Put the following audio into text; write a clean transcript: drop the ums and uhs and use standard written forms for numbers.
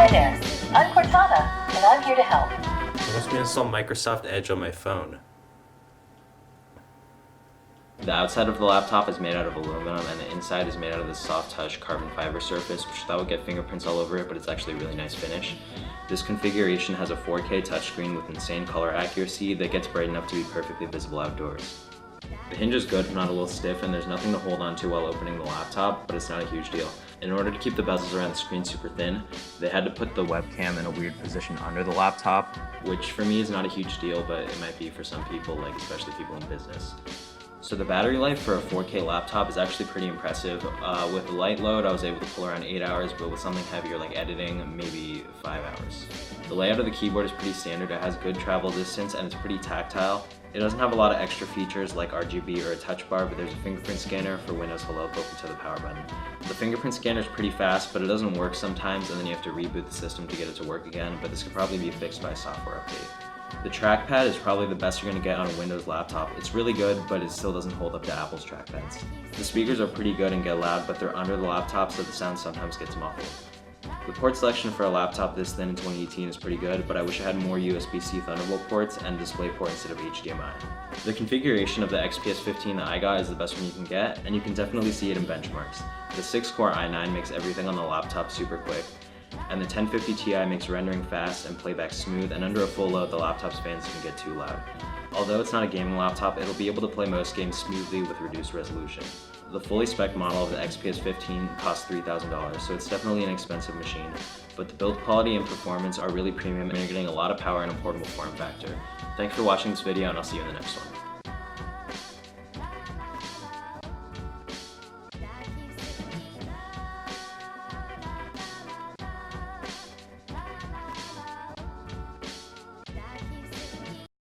there, I'm Cortana, and I'm here to help. It wants me to install Microsoft Edge on my phone. The outside of the laptop is made out of aluminum and the inside is made out of this soft touch carbon fiber surface, which I thought would get fingerprints all over it, but it's actually a really nice finish. This configuration has a 4K touchscreen with insane color accuracy that gets bright enough to be perfectly visible outdoors. The hinge is good, but not a little stiff, and there's nothing to hold on to while opening the laptop, but it's not a huge deal. In order to keep the bezels around the screen super thin, they had to put the webcam in a weird position under the laptop, which for me is not a huge deal, but it might be for some people, like especially people in business. So the battery life for a 4K laptop is actually pretty impressive. With a light load, I was able to pull around 8 hours, but with something heavier like editing, maybe 5 hours. The layout of the keyboard is pretty standard. It has good travel distance and it's pretty tactile. It doesn't have a lot of extra features like RGB or a touch bar, but there's a fingerprint scanner for Windows Hello built into the power button. The fingerprint scanner is pretty fast, but it doesn't work sometimes, and then you have to reboot the system to get it to work again, but this could probably be fixed by a software update. The trackpad is probably the best you're going to get on a Windows laptop. It's really good, but it still doesn't hold up to Apple's trackpads. The speakers are pretty good and get loud, but they're under the laptop, so the sound sometimes gets muffled. The port selection for a laptop this thin in 2018 is pretty good, but I wish I had more USB-C Thunderbolt ports and a DisplayPort instead of HDMI. The configuration of the XPS 15 that I got is the best one you can get, and you can definitely see it in benchmarks. The 6-core i9 makes everything on the laptop super quick, and the 1050 Ti makes rendering fast and playback smooth, and under a full load the laptop's fans can get too loud. Although it's not a gaming laptop, it'll be able to play most games smoothly with reduced resolution. The fully spec model of the XPS 15 costs $3,000, so it's definitely an expensive machine, but the build quality and performance are really premium and you're getting a lot of power in a portable form factor. Thanks for watching this video, and I'll see you in the next one.